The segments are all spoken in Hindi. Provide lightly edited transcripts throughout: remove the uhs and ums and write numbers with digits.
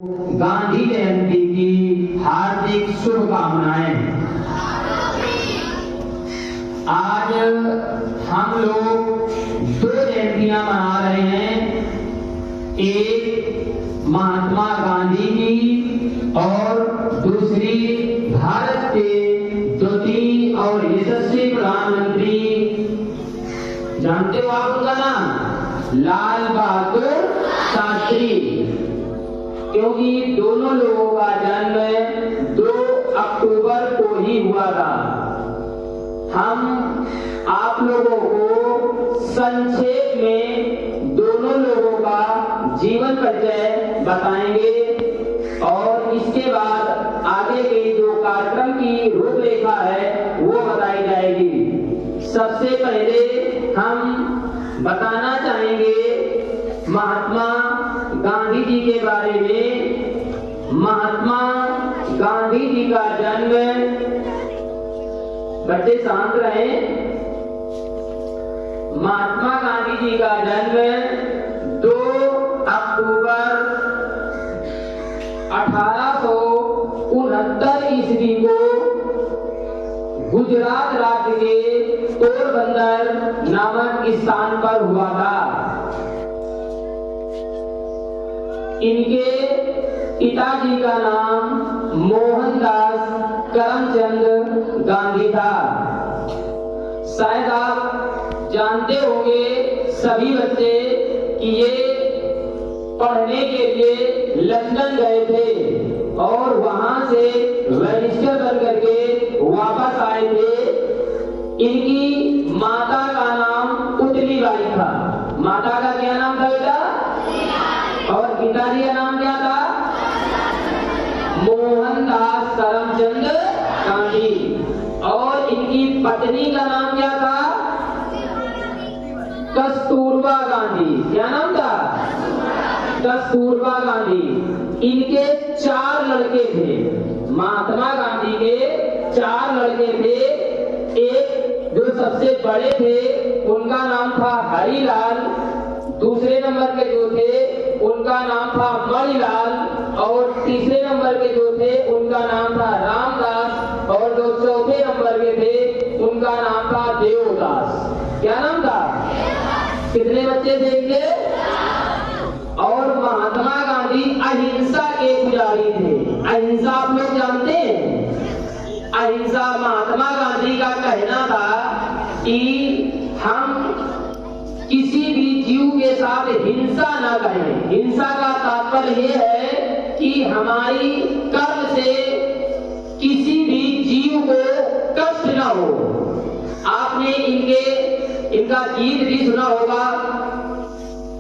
गांधी जयंती की हार्दिक शुभकामनाएं। आज हम लोग दो जयंतियां मना रहे हैं, एक महात्मा गांधी की और दूसरी भारत के द्वितीय और यशस्वी प्रधानमंत्री, जानते हो आप उनका नाम, लाल बहादुर शास्त्री। क्योंकि दोनों लोगों का जन्म 2 अक्टूबर को ही हुआ था। हम आप लोगों को संक्षेप में दोनों लोगों का जीवन परिचय बताएंगे और इसके बाद आगे के जो कार्यक्रम की रूपरेखा है वो बताई जाएगी। सबसे पहले हम बताना चाहेंगे महात्मा गांधी जी के बारे में। महात्मा गांधी जी का जन्म, बच्चे शांत रहें, महात्मा गांधी जी का जन्म 2 अक्टूबर 1869 ईस्वी को गुजरात राज्य के पोरबंदर नामक स्थान पर हुआ था। इनके पिताजी का नाम मोहनदास करमचंद गांधी था। शायद आप जानते होंगे सभी बच्चे कि ये पढ़ने के लिए लंदन गए थे और वहां से बैरिस्टर बन करके वापस आए थे। इनकी माता का नाम पुतलीबाई था। माता का क्या नाम था बेटा? और पिताजी का नाम क्या था? मोहनदास करमचंद गांधी। और इनकी पत्नी का नाम क्या था? कस्तूरबा गांधी। क्या नाम था? कस्तूरबा गांधी। इनके 4 लड़के थे। महात्मा गांधी के 4 लड़के थे। एक जो सबसे बड़े थे उनका नाम था हरिलाल, दूसरे नंबर के जो थे उनका नाम था मणिलाल और तीसरे नंबर के जो थे उनका नाम था रामदास और जो चौथे नंबर के थे उनका नाम था देवदास। क्या नाम था? कितने बच्चे थे इनके? और महात्मा गांधी अहिंसा के पुजारी थे। अहिंसा आप लोग जानते हैं? अहिंसा महात्मा गांधी का कहना था कि हम किसी भी जीव के साथ हिंसा न करें। हिंसा का तात्पर्य ये है कि हमारी कर्म से किसी भी जीव को कष्ट न हो। आपने इनका गीत भी सुना होगा,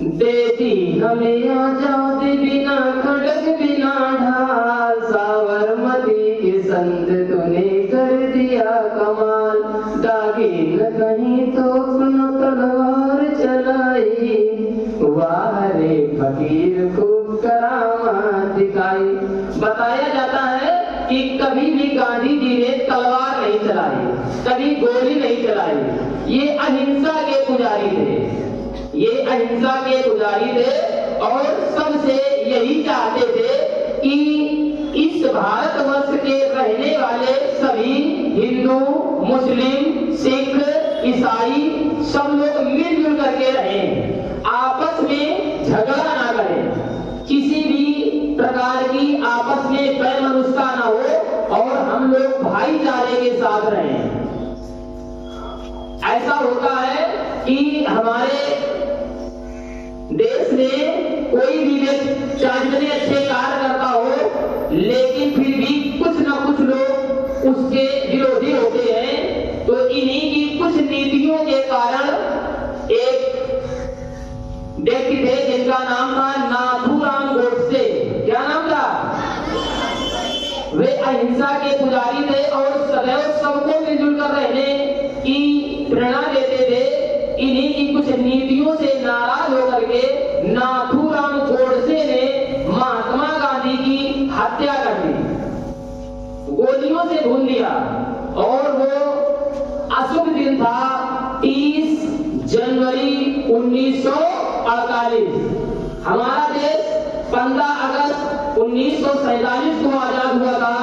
देती हमें आजादी बिना खड़ग बिना ढाल, साबरमती के संत तूने कर दिया कमाल, दागे न कहीं तो अपना तलवार चलाई, वाह रे फकीर को करामात दिखाई। बताया जाता है कि कभी भी गांधी जी ने तलवार नहीं चलाई, कभी गोली नहीं चलाई। ये अहिंसा के पुजारी थे। ये अहिंसा के पुजारी थे और सबसे यही चाहते थे कि इस भारतवर्ष के रहने वाले सभी हिंदू, मुस्लिम, सिख, ईसाई सब लोग मिलजुल करके रहें, आपस में झगड़ा ना करें, किसी भी प्रकार की आपस में वैमनस्यता ना हो और हम लोग भाईचारे के साथ रहें। ऐसा होता है कि हमारे देश में कोई भी व्यक्ति चाहे जितने अच्छे कार्य करता हो लेकिन फिर भी कुछ न कुछ लोग उसके विरोधी होते हैं। तो इन्हीं की कुछ नीतियों के कारण एक व्यक्ति थे जिनका नाम था नाथूराम गोडसे। क्या नाम था? वे अहिंसा के पुजारी थे और सदैव सबको मिलजुल कर रहने की प्रेरणा देते थे। इन्हीं की कुछ नीतियों से नाराज होकर के नाथूराम गोडसे ने महात्मा गांधी की हत्या कर दी, गोलियों से भून दिया। और वो अशुभ दिन था 30 जनवरी 1948। हमारा देश 15 अगस्त 1947 को आजाद हुआ था,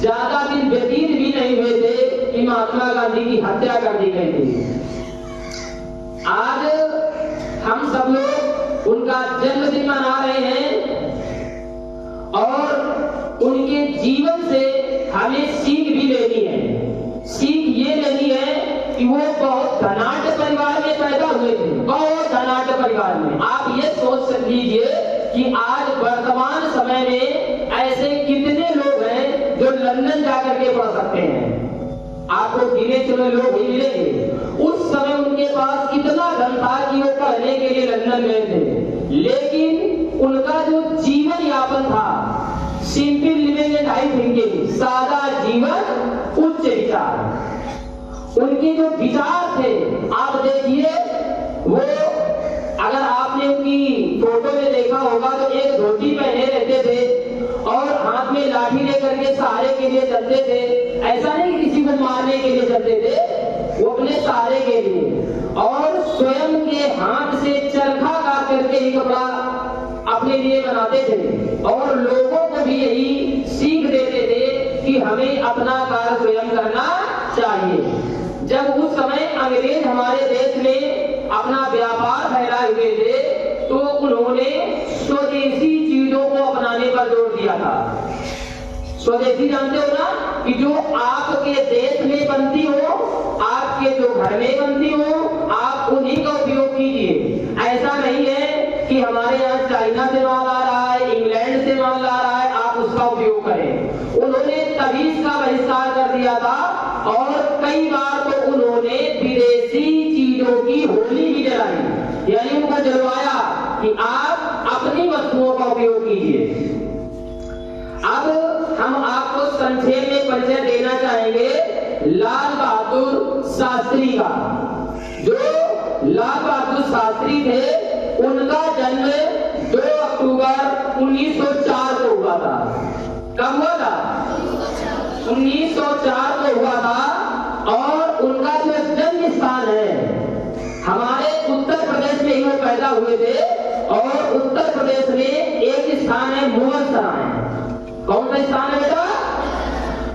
ज्यादा दिन व्यतीत भी नहीं हुए थे कि महात्मा गांधी की हत्या कर दी गई थी। आज हम सब लोग उनका जन्मदिन मना रहे हैं और उनके जीवन से हमें सीख भी लेनी है। सीख ये लेनी है कि वो बहुत धनाढ्य परिवार में पैदा हुए थे, बहुत धनाढ्य परिवार में। आप ये सोच लीजिए कि आज वर्तमान समय में ऐसे कितने लोग हैं जो लंदन जाकर के पढ़ सकते हैं। आपको गिने चुने लोग ही मिलेंगे। उस समय उनके पास कितना धन था कि वो पढ़ने के लिए लंदन गए थे, लेकिन उनका जो जीवन यापन था, simple living and high thinking, सादा जीवन, उच्च विचार। उनके जो विचार थे, आप देखिए, वो अगर आपने उनकी फोटो में देखा होगा तो एक धोती पहने रहते थे और हाथ में लाठी लेकर के सहारे के लिए चलते थे। ऐसा नहीं किसी को मारने के लिए चलते थे, वो अपने सहारे के लिए, और स्वयं के हाथ से चरखा काट करके ही कपड़ा अपने लिए बनाते थे और लोगों को भी यही सीख देते थे कि हमें अपना कार्य स्वयं करना चाहिए। जब उस समय अंग्रेज हमारे देश में अपना व्यापार फैलाए हुए थे तो उन्होंने स्वदेशी चीजों को अपनाने पर जोर दिया था। स्वदेशी जानते हो ना, कि जो आपके देश में बनती हो, आपके जो घर में बनती हो, आप उन्हीं का उपयोग कीजिए। ऐसा नहीं है कि हमारे यहाँ चाइना से माल आ रहा है, इंग्लैंड से माल आ रहा है, आप उसका उपयोग करें। उन्होंने तभी इसका बहिष्कार कर दिया था और कई बार तो उन्होंने विदेशी चीजों की होली भी जलाई, यानी उनको जलवाया कि आप अपनी वस्तुओं का उपयोग कीजिए। अब हम आपको संक्षेप में परिचय देना चाहेंगे लाल बहादुर शास्त्री का। जो लाल बहादुर शास्त्री थे, उनका जन्म 2 अक्टूबर 1904 को हुआ था। कब हुआ था? 1904 को हुआ था। और उनका जो जन्म स्थान है, हमारे उत्तर प्रदेश में ही वो पैदा हुए थे। और उत्तर प्रदेश में एक स्थान है मुगल सराय। कौन सा स्थान है बेटा?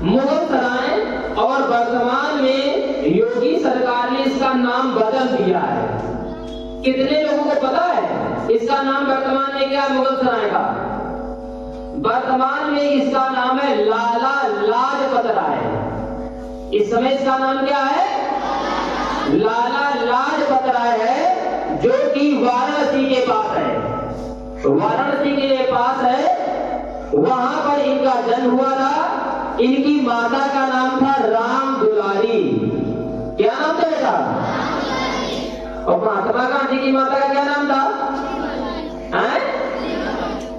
मुगल सराय। और वर्तमान में योगी सरकार ने इसका नाम बदल दिया है। कितने लोगों को पता है इसका नाम वर्तमान में क्या है? मुगल सराय का वर्तमान में इसका नाम है लाला लाजपत राय। इस समय इसका नाम क्या है? लाला लाजपत राय है, जो कि वाराणसी के पास है। वाराणसी के पास है, वहां पर इनका जन्म हुआ था। इनकी माता का नाम था राम दुलारी। क्या नाम था बेटा? और महात्मा गांधी की माता का क्या नाम था?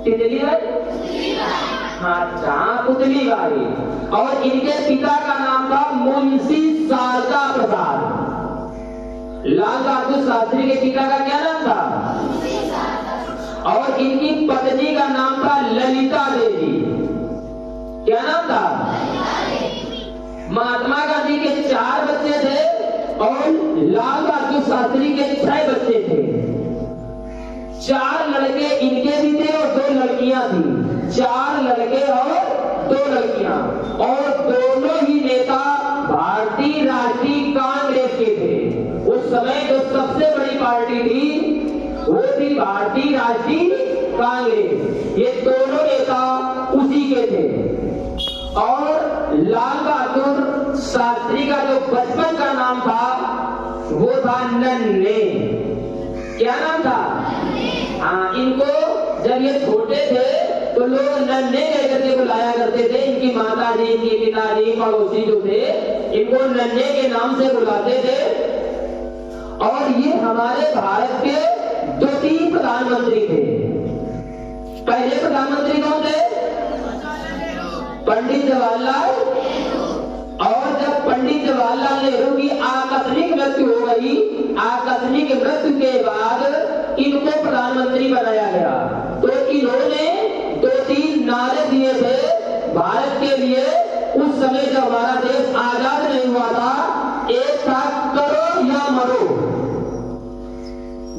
तितली बाई। हाँ, पुतली बाई। और इनके पिता का नाम था मुंशी शारदा प्रसाद। लाल बहादुर शास्त्री के पिता का क्या नाम था? और इनकी पत्नी का नाम था ललिता देवी। क्या नाम था? महात्मा गांधी के 4 बच्चे थे और लाल बहादुर शास्त्री के 6 बच्चे थे। 4 लड़के इनके भी थे और 2 लड़कियां थी। 4 लड़के और 2 लड़कियां। और दोनों ही नेता भारतीय राष्ट्रीय कांग्रेस के थे। उस समय जो सबसे बड़ी पार्टी थी वो थी भारतीय राष्ट्रीय कांग्रेस। ये दोनों नेता उसी के थे। और लाल बहादुर शास्त्री का जो बचपन का नाम था वो था नन्हे। क्या नाम था? हाँ, इनको जब ये छोटे थे तो लोग नन्हे कहकर के बुलाया करते थे। इनकी माता जी, इनके पिताजी, पड़ोसी जो थे, इनको नन्हे के नाम से बुलाते थे। और ये हमारे भारत के 2-3 प्रधानमंत्री थे। पहले प्रधानमंत्री कौन थे? पंडित जवाहरलाल। और जब पंडित जवाहरलाल नेहरू की आकस्मिक मृत्यु हो गई, आकस्मिक मृत्यु के बाद इनको प्रधानमंत्री बनाया गया। तो इन्होंने 2-3 नारे दिए थे भारत के लिए। उस समय जब हमारा देश आजाद नहीं हुआ था, एक था करो या मरो।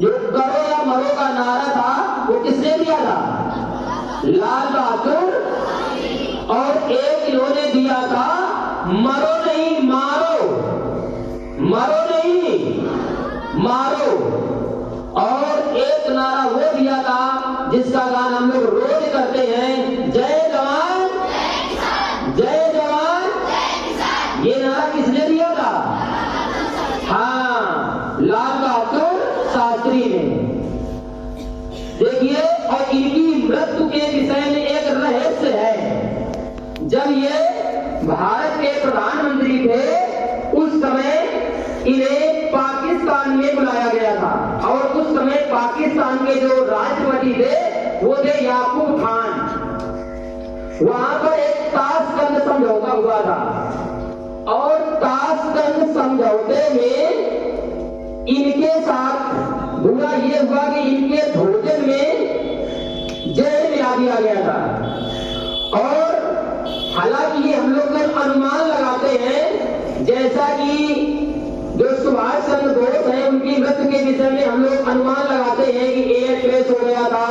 जो करो या मरो का नारा था वो किसने दिया था? लाल बहादुर, और एक इन्होंने दिया था मरो नहीं मारो, मरो नहीं मारो, और एक नारा वो दिया था जिसका गान हम लोग रोज करते हैं, जय जवान जय जवान। ये नारा किसने दिया था? हाँ, लाल बहादुर शास्त्री ने। देखिए, और इनकी मृत्यु के विषय में एक रहस्य है। जब ये भारत के प्रधानमंत्री थे उस समय इन्हें पाकिस्तान में बुलाया गया था, और उस समय पाकिस्तान के जो राष्ट्रपति थे वो थे याकूब खान। वहां पर एक ताशकंद समझौता हुआ था, और ताशकंद समझौते में इनके साथ बुरा ये हुआ कि इनके भोजन में जहर मिला दिया गया था। और हालांकि ये हम लोग अनुमान लगाते हैं, जैसा कि जो सुभाष चंद्र बोस है उनकी मृत्यु के विषय में हम लोग अनुमान लगाते हैं कि एयर क्रैश हो गया था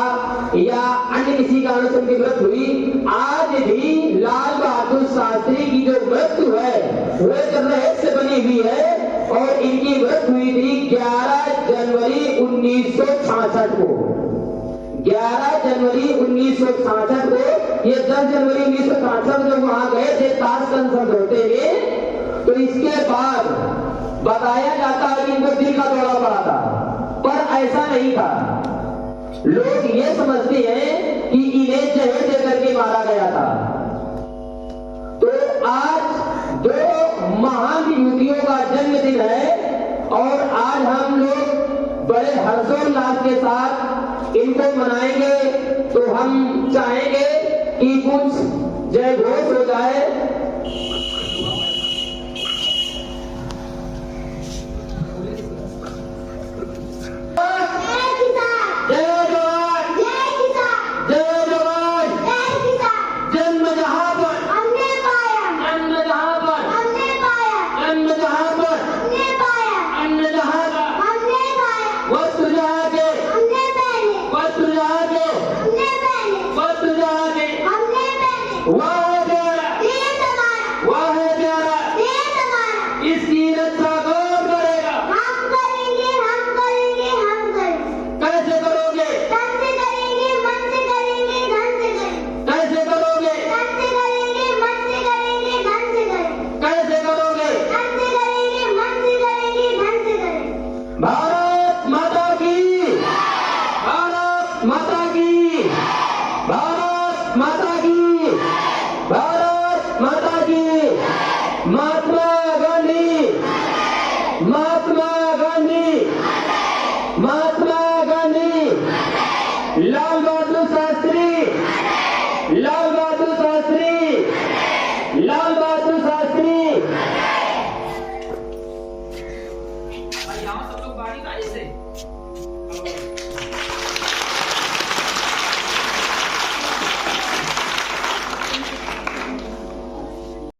या अन्य किसी कारण से उनकी मृत्यु हुई। आज भी लाल बहादुर शास्त्री की जो मृत्यु है वो एक रहस्य बनी हुई है, और इनकी मृत्यु हुई थी 11 जनवरी 1966 को। 11 जनवरी 1966 को। ये 10 जनवरी 1966 में वहां गए थे ताशकंद समझौते में, तो इसके बाद बताया जाता है कि इनको दिल का दौरा पड़ा था, पर ऐसा नहीं था। लोग ये समझते हैं कि इन्हें जहर देकर के मारा गया था। तो आज 2 महान युवतियों का जन्मदिन है, और आज हम लोग बड़े हर्षोल्लास के साथ इनको मनाएंगे। तो हम चाहेंगे कि कुछ जय घोष हो जाए। भारत माता की, महात्मा